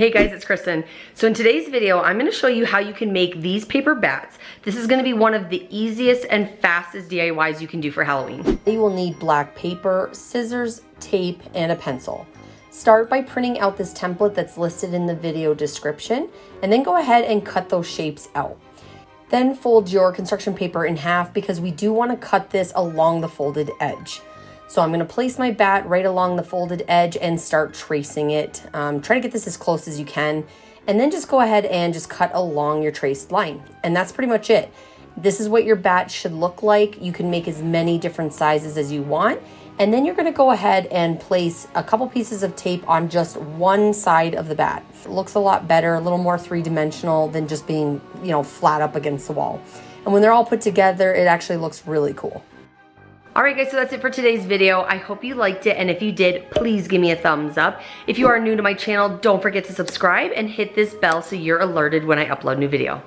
Hey guys, it's Kristen. So in today's video, I'm going to show you how you can make these paper bats. This is going to be one of the easiest and fastest DIYs you can do for Halloween. You will need black paper, scissors, tape, and a pencil. Start by printing out this template that's listed in the video description, and then go ahead and cut those shapes out. Then fold your construction paper in half because we do want to cut this along the folded edge. So I'm going to place my bat right along the folded edge and start tracing it. Try to get this as close as you can, and then just go ahead and just cut along your traced line. And that's pretty much it. This is what your bat should look like. You can make as many different sizes as you want. And then you're going to go ahead and place a couple pieces of tape on just one side of the bat. It looks a lot better, a little more three-dimensional than just being, flat up against the wall. And when they're all put together, it actually looks really cool. Alright guys, so that's it for today's video. I hope you liked it, and if you did, please give me a thumbs up. If you are new to my channel, don't forget to subscribe and hit this bell so you're alerted when I upload a new video.